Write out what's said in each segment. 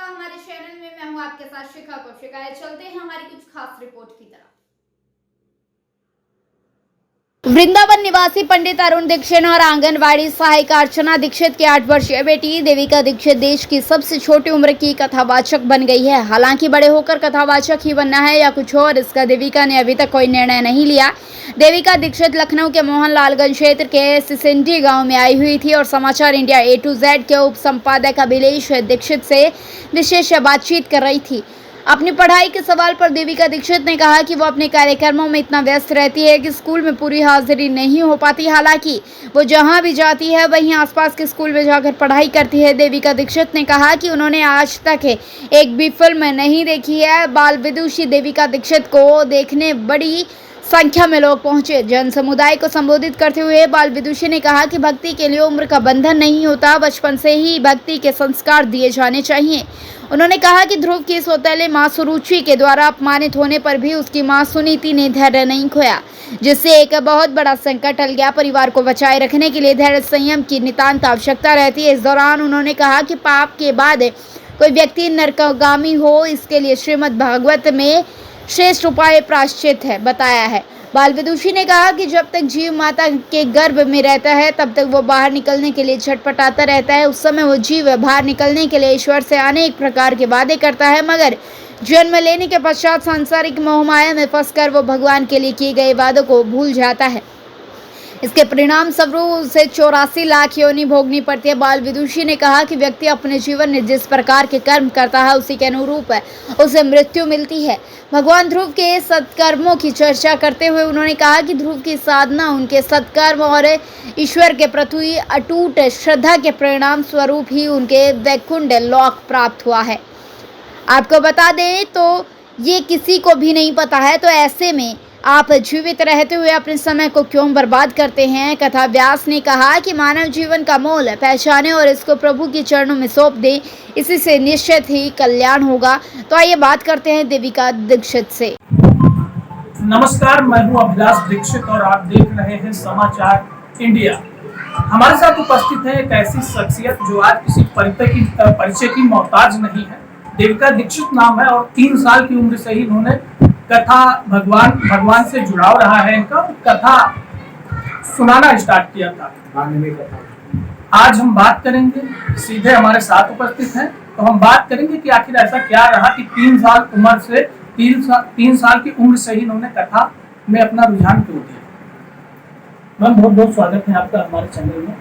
हमारे चैनल में। मैं हूं आपके साथ शिखा कौशिका। चलते हैं हमारी कुछ खास रिपोर्ट की तरफ। वृंदावन निवासी पंडित अरुण दीक्षित और आंगनवाड़ी सहायिका अर्चना दीक्षित की 8 वर्षीय बेटी देविका दीक्षित देश की सबसे छोटी उम्र की कथावाचक बन गई है। हालांकि बड़े होकर कथावाचक ही बनना है या कुछ और, इसका देविका ने अभी तक कोई निर्णय नहीं लिया। देविका दीक्षित लखनऊ के मोहनलालगंज क्षेत्र के सिसिंडी गांव में आई हुई थी और समाचार इंडिया A to Z के उप संपादक अभिलेष दीक्षित से विशेष बातचीत कर रही थी। अपनी पढ़ाई के सवाल पर देविका दीक्षित ने कहा कि वो अपने कार्यक्रमों में इतना व्यस्त रहती है कि स्कूल में पूरी हाजिरी नहीं हो पाती। हालांकि वो जहां भी जाती है वहीं आसपास के स्कूल में जाकर पढ़ाई करती है। देविका दीक्षित ने कहा कि उन्होंने आज तक एक भी फिल्म नहीं देखी है। बाल विदुषी देविका दीक्षित को देखने बड़ी संख्या में लोग पहुंचे। जन समुदाय को संबोधित करते हुए बाल विदुषी ने कहा कि भक्ति के लिए उम्र का बंधन नहीं होता, बचपन से ही भक्ति के संस्कार दिए जाने चाहिए। उन्होंने कहा कि ध्रुव की सौतेले मां सुरुचि के द्वारा अपमानित होने पर भी उसकी मां सुनीति ने धैर्य नहीं खोया, जिससे एक बहुत बड़ा संकट टल गया। परिवार को बचाए रखने के लिए धैर्य संयम की नितांत आवश्यकता रहती है। इस दौरान उन्होंने कहा कि पाप के बाद कोई व्यक्ति नरकगामी हो, इसके लिए श्रीमद् भागवत में श्रेष्ठ उपाय प्रायश्चित है बताया है। बाल विदुषी ने कहा कि जब तक जीव माता के गर्भ में रहता है तब तक वो बाहर निकलने के लिए छटपटाता रहता है। उस समय वो जीव बाहर निकलने के लिए ईश्वर से अनेक प्रकार के वादे करता है, मगर जन्म लेने के पश्चात सांसारिक मोहमाया में फंसकर वो भगवान के लिए किए गए वादों को भूल जाता है। इसके परिणाम स्वरूप उसे 84 लाख योनि भोगनी पड़ती है। बाल विदुषी ने कहा कि व्यक्ति अपने जीवन में जिस प्रकार के कर्म करता है उसी के अनुरूप उसे मृत्यु मिलती है। भगवान ध्रुव के सत्कर्मों की चर्चा करते हुए उन्होंने कहा कि ध्रुव की साधना, उनके सत्कर्म और ईश्वर के प्रति अटूट श्रद्धा के परिणाम स्वरूप ही उनके वैकुंठ लोक प्राप्त हुआ है। आपको बता दें तो ये किसी को भी नहीं पता है, तो ऐसे में आप जीवित रहते हुए अपने समय को क्यों बर्बाद करते हैं। कथा व्यास ने कहा कि मानव जीवन का मोल पहचाने और इसको प्रभु के चरणों में सौंप दें, इसी से निश्चित ही कल्याण होगा। तो आइए बात करते हैं देविका दीक्षित से। नमस्कार, मैं हूं अभिलाष दीक्षित और आप देख रहे हैं समाचार इंडिया। हमारे साथ उपस्थित है एक ऐसी शख्सियत जो आज किसी परिचय की मोहताज नहीं है। देविका दीक्षित नाम है और 3 साल की उम्र से ही इन्होंने कथा भगवान से जुड़ाव रहा है इनका, कथा सुनाना स्टार्ट किया था। आज हम बात करेंगे, सीधे हमारे साथ उपस्थित हैं, तो हम बात करेंगे कि आखिर ऐसा क्या रहा कि 3 साल उम्र से 3 साल की उम्र से ही इन्होंने कथा में अपना रुझान क्यों दिया। मैम, बहुत बहुत स्वागत है आपका हमारे चैनल में।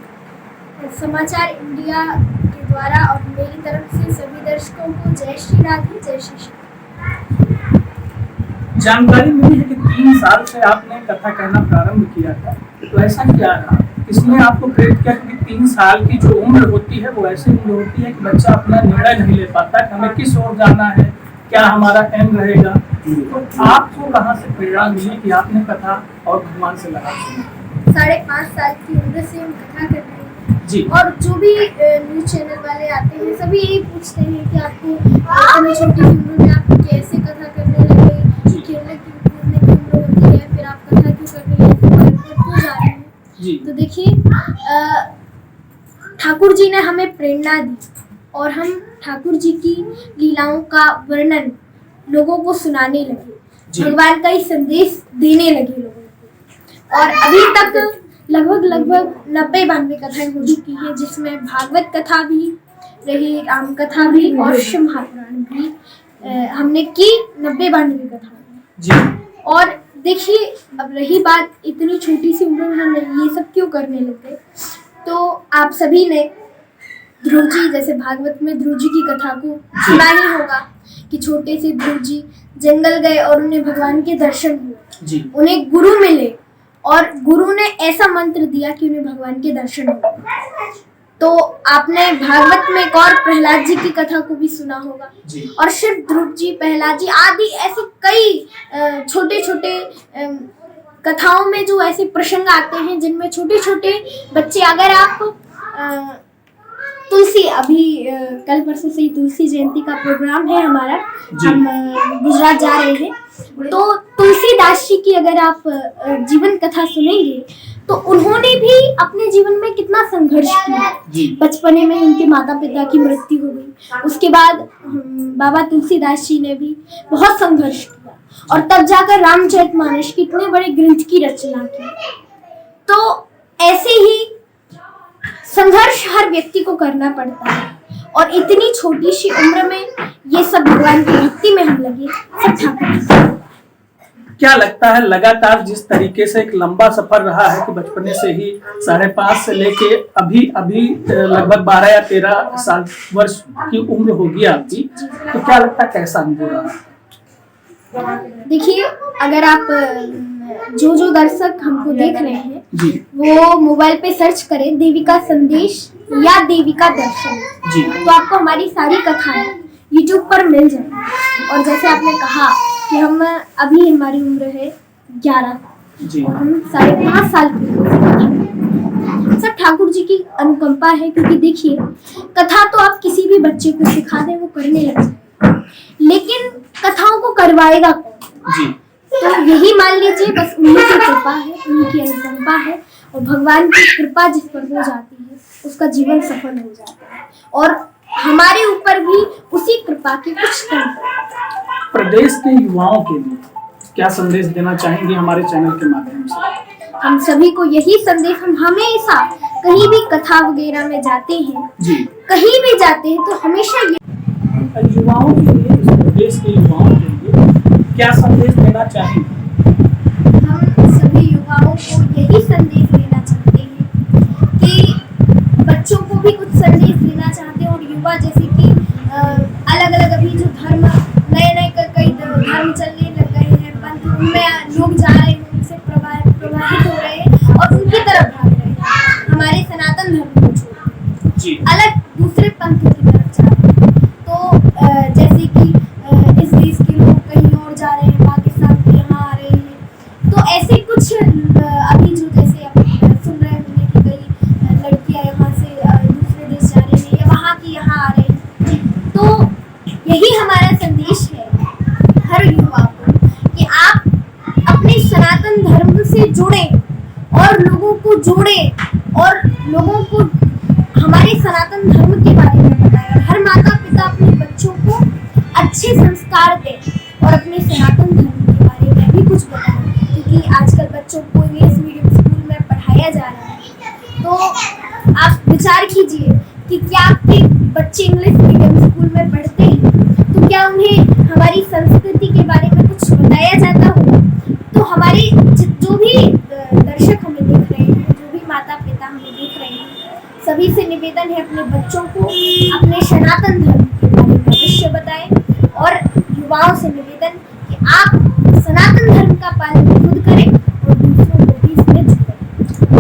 समाचार इंडिया के द्वारा और मेरी तरफ से सभी दर्शकों को जय श्री राधे, जय श्री श्याम। जानकारी मिली है कि 3 साल से आपने कथा कहना प्रारंभ किया था, तो ऐसा क्या रहा, इसमें आपको प्रेरित किया? क्योंकि 3 साल की जो उम्र होती है वो ऐसी उम्र होती है कि बच्चा अपना निर्णय नहीं ले पाता कि हमें किस ओर जाना है, क्या हमारा एम रहेगा। तो आपको कहाँ से प्रेरणा मिली कि आपने कथा और भगवान से लगा? 5.5 साल की उम्र से हम कथा कर रहे हैं जी। और जो भी न्यूज चैनल वाले आते हैं सभी यही पूछते हैं कि आपको इतनी छोटी उम्र में आप कैसे कथा करने लगे, खेलने की उम्र होती है, फिर आप कथा क्यों कर रही हैं, क्यों जा रहे हैं। तो देखिए, ठाकुर जी ने हमें प्रेरणा दी और हम ठाकुर जी की लीलाओं का वर्णन लोगों को सुनाने लगे, भगवान का ही संदेश देने लगे लोगों को। और अभी तक लगभग 90-92 कथाएं हो चुकी हैं, जिसमें भागवत कथा भी रही, राम कथा भी और शिव महापुराण भी हमने की। 90-92 कथा जी। और देखिए, अब रही बात इतनी छोटी सी उम्र में हम ये सब क्यों करने लगे, तो आप सभी ने ध्रुव जी, जैसे भागवत में ध्रुव जी की कथा को सुना ही होगा कि छोटे से ध्रुव जी जंगल गए और उन्हें भगवान के दर्शन हुए, उन्हें गुरु मिले और गुरु ने ऐसा मंत्र दिया कि उन्हें भगवान के दर्शन हुए। तो आपने भागवत में एक और प्रहलाद जी की कथा को भी सुना होगा, और सिर्फ ध्रुव जी, प्रहलाद जी आदि ऐसे कई छोटे छोटे कथाओं में जो ऐसे प्रसंग आते हैं जिनमें छोटे छोटे बच्चे, अगर आप तुलसी अभी कल परसों से ही तुलसी जयंती का प्रोग्राम है हमारा। जी। हम गुजरात जा रहे हैं, तो तुलसीदास जी की अगर आप जीवन कथा सुनेंगे तो उन्होंने भी अपने जीवन में कितना संघर्ष किया। जी। बचपने में उनके माता पिता की मृत्यु हो गई, उसके बाद बाबा तुलसीदास जी ने भी बहुत संघर्ष किया और तब जाकर रामचरितमानस की इतने बड़े ग्रंथ की रचना की। तो ऐसे ही संघर्ष हर व्यक्ति को करना पड़ता है और इतनी छोटी सी उम्र में ये सब भगवान की भक्ति में हम लगे सब ठाकुर। क्या लगता है लगातार जिस तरीके से एक लंबा सफर रहा है कि बचपने से ही 5.5 से लेके अभी लगभग 12 या 13 साल वर्ष की उम्र होगी आपकी, तो क्या लगता है कैसा अनुभव रहा? देखिए, अगर आप जो दर्शक हमको देख रहे हैं जी। वो मोबाइल पे सर्च करें देविका संदेश या देविका दर्शन, जी। तो आपको हमारी सारी कथाएं YouTube पर मिल जाएंगी। और जैसे आपने कहा कि अभी हमारी उम्र है 11, जी। हम 5.5 साल के सब ठाकुर जी की अनुकंपा है। क्योंकि देखिए, कथा तो आप किसी भी बच्चे को सिखा दें वो करने लगे, लेकिन कथाओं को करवाएगा कौन? जी। तो यही मान लीजिए बस उन्हीं की कृपा है, उन्हीं की अनुकंपा है, और भगवान की कृपा जिस पर हो जाती है उसका जीवन सफल हो जाता है। और हमारे ऊपर भी उसी कृपा के कुछ कम। प्रदेश के युवाओं के लिए क्या संदेश देना चाहेंगे हमारे चैनल के माध्यम से? हम सभी को यही संदेश, हम हमेशा कहीं भी कथा वगैरह में जाते हैं, जी। कहीं भी जाते हैं तो हमेशा ये युवाओं के लिए, इस प्रदेश के युवाओं के लिए क्या संदेश देना चाहेंगे? हम सभी युवाओं को यही संदेश देना चाहते हैं कि बच्चों को भी कुछ संदेश देना चाहते हैं। और युवा जैसे कि अलग अलग अभी जो धर्म नए कई धर्म चलने लग गए हैं, पंथ उनमें लोग जा रहे हैं, उनसे प्रभावित हो रहे हैं और उनकी तरफ भाग रहे हैं। हमारे सनातन धर्म को छोड़ जी। अलग दूसरे पंथ की तरफ जा रहे हैं। तो जैसे कि इस देश के लोग कहीं और जा रहे हैं, पाकिस्तान के यहाँ आ रहे हैं। तो ऐसे कुछ अभी जो जैसे आप सुन रहे होंगे कि कई लड़कियां यहाँ से दूसरे देश जा रही हैं या वहाँ की यहाँ आ रही हैं। तो यही हमारा संदेश है हर युवा को कि आप अपने सनातन धर्म से जुड़ें और लोगों को जोड़ें और लोगों को हमारे सनातन धर्म के बारे में बताएं। और हर माता पिता अपने बच्चों को अच्छे संस्कार दें और अपने सनातन धर्म के बारे में भी कुछ बताएं। क्योंकि आजकल बच्चों को इंग्लिश मीडियम स्कूल में पढ़ाया जा रहा है, तो आप विचार कीजिए कि क्या आपके बच्चे इंग्लिश मीडियम स्कूल में पढ़ते हैं तो क्या उन्हें हमारी संस्कृति के बारे में कुछ बताया जाता होगा? तो हमारे जो भी दर्शक हमें देख रहे हैं, जो भी माता पिता हमें देख रहे हैं, सभी से निवेदन है अपने बच्चों को अपने सनातन धर्म के बारे में अवश्य बताएं। और युवाओं से निवेदन कि आप सनातन धर्म का पालन